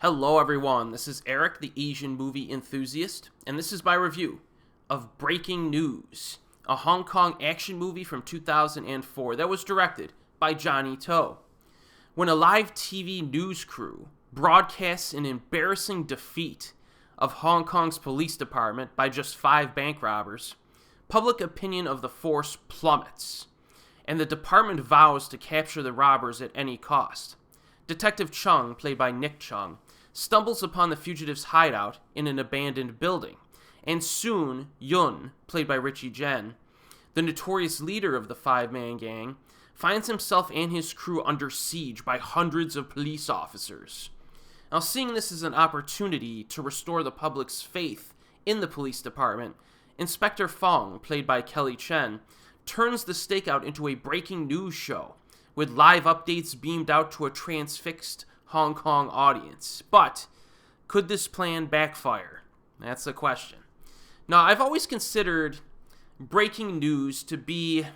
Hello everyone, this is Erik, the Asian movie enthusiast, and this is my review of Breaking News, a Hong Kong action movie from 2004 that was directed by Johnnie To. When a live TV news crew broadcasts an embarrassing defeat of Hong Kong's police department by just 5 bank robbers, public opinion of the force plummets, and the department vows to capture the robbers at any cost. Detective Cheung, played by Nick Cheung, stumbles upon the fugitives' hideout in an abandoned building, and soon Yuen, played by Richie Jen, the notorious leader of the 5-man gang, finds himself and his crew under siege by hundreds of police officers. Now, seeing this as an opportunity to restore the public's faith in the police department, Inspector Fong, played by Kelly Chen, turns the stakeout into a breaking news show, with live updates beamed out to a transfixed Hong Kong audience. But could this plan backfire? That's the question. Now, I've always considered Breaking News to be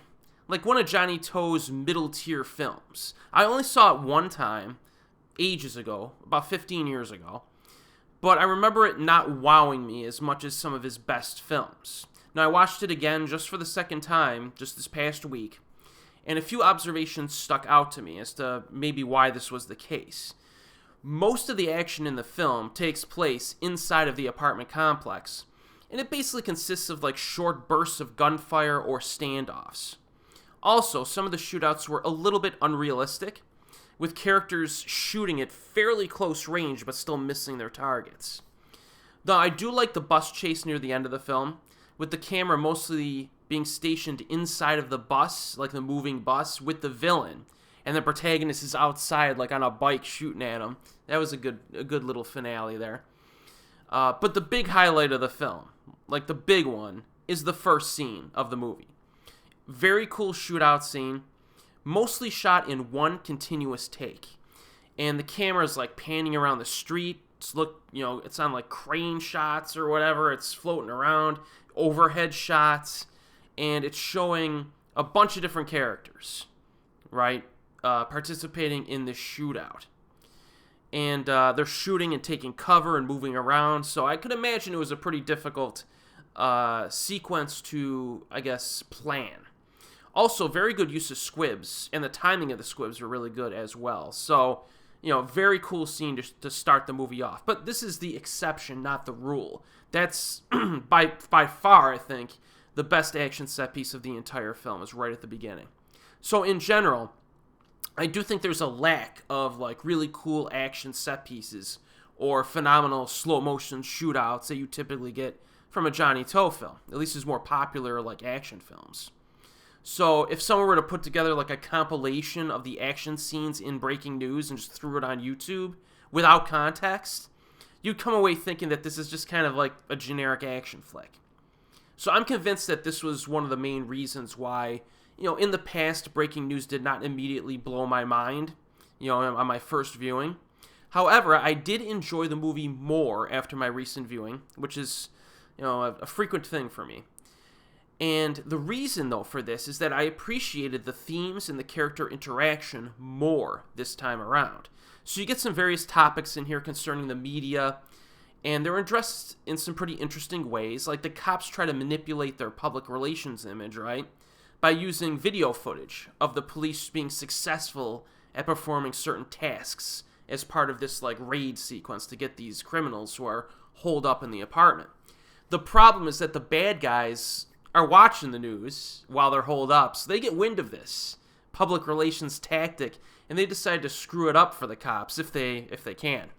like one of Johnnie To's middle-tier films. I only saw it one time, ages ago, about 15 years ago, but I remember it not wowing me as much as some of his best films. Now, I watched it again just for the second time, just this past week, and a few observations stuck out to me as to maybe why this was the case. Most of the action in the film takes place inside of the apartment complex, and it basically consists of like short bursts of gunfire or standoffs. Also, some of the shootouts were a little bit unrealistic, with characters shooting at fairly close range but still missing their targets. Though I do like the bus chase near the end of the film, with the camera mostly being stationed inside of the bus, like the moving bus, with the villain, and the protagonist is outside, like on a bike, shooting at him. That was a good little finale there. But the big highlight of the film, like the big one, is the first scene of the movie. Very cool shootout scene, mostly shot in one continuous take, and the camera's like panning around the street. It's on like crane shots or whatever. It's floating around, overhead shots, and it's showing a bunch of different characters, right? Participating in this shootout. And they're shooting and taking cover and moving around, so I could imagine it was a pretty difficult sequence to, I guess, plan. Also, very good use of squibs, and the timing of the squibs were really good as well. So, very cool scene to start the movie off. But this is the exception, not the rule. That's, by far, I think, the best action set piece of the entire film is right at the beginning. So, in general, I do think there's a lack of like really cool action set pieces or phenomenal slow motion shootouts that you typically get from a Johnnie To film, at least his more popular like action films. So if someone were to put together like a compilation of the action scenes in Breaking News and just threw it on YouTube without context, you'd come away thinking that this is just kind of like a generic action flick. So I'm convinced that this was one of the main reasons why in the past, Breaking News did not immediately blow my mind, on my first viewing. However, I did enjoy the movie more after my recent viewing, which is, a frequent thing for me. And the reason, though, for this is that I appreciated the themes and the character interaction more this time around. So you get some various topics in here concerning the media, and they're addressed in some pretty interesting ways. Like the cops try to manipulate their public relations image, right? By using video footage of the police being successful at performing certain tasks as part of this like raid sequence to get these criminals who are holed up in the apartment. The problem is that the bad guys are watching the news while they're holed up, so they get wind of this public relations tactic, and they decide to screw it up for the cops if they can.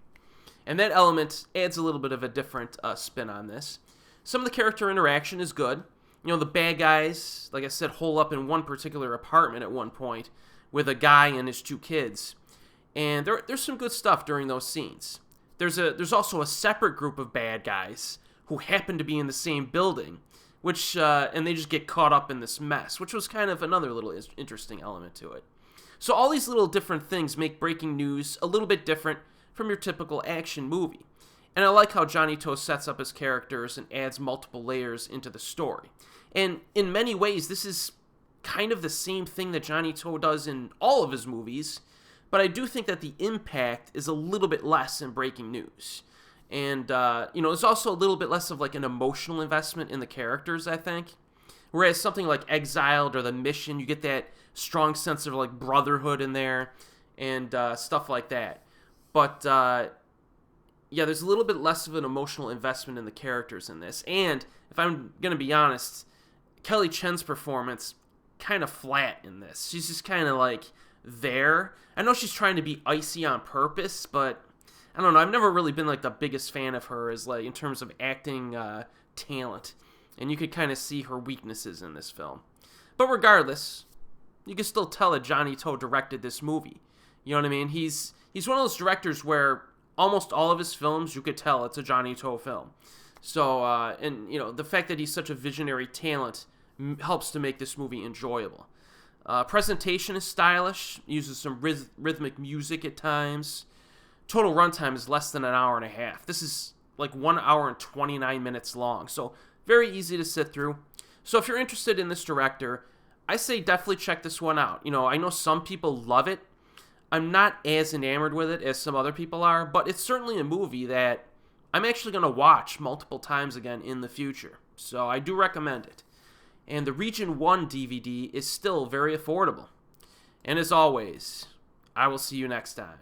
And that element adds a little bit of a different spin on this. Some of the character interaction is good. The bad guys, like I said, hole up in one particular apartment at one point with a guy and his 2 kids. And there's some good stuff during those scenes. There's also a separate group of bad guys who happen to be in the same building, and they just get caught up in this mess, which was kind of another little interesting element to it. So all these little different things make Breaking News a little bit different from your typical action movie. And I like how Johnnie To sets up his characters and adds multiple layers into the story. And in many ways, this is kind of the same thing that Johnnie To does in all of his movies, but I do think that the impact is a little bit less in breaking news. And, there's also a little bit less of like an emotional investment in the characters, I think. Whereas something like Exiled or The Mission, you get that strong sense of like brotherhood in there and stuff like that. But, there's a little bit less of an emotional investment in the characters in this. And, if I'm going to be honest, Kelly Chen's performance kind of flat in this. She's just kind of like there. I know she's trying to be icy on purpose, but I don't know. I've never really been like the biggest fan of her as like in terms of acting talent, and you could kind of see her weaknesses in this film. But regardless, you can still tell that Johnnie To directed this movie. You know what I mean? He's one of those directors where almost all of his films you could tell it's a Johnnie To film. So the fact that he's such a visionary talent helps to make this movie enjoyable. Presentation is stylish, uses some rhythmic music at times. Total runtime is less than an hour and a half. This is like 1 hour and 29 minutes long, so very easy to sit through. So if you're interested in this director, I say definitely check this one out. I know some people love it. I'm not as enamored with it as some other people are, but it's certainly a movie that I'm actually going to watch multiple times again in the future. So I do recommend it. And the Region 1 DVD is still very affordable. And as always, I will see you next time.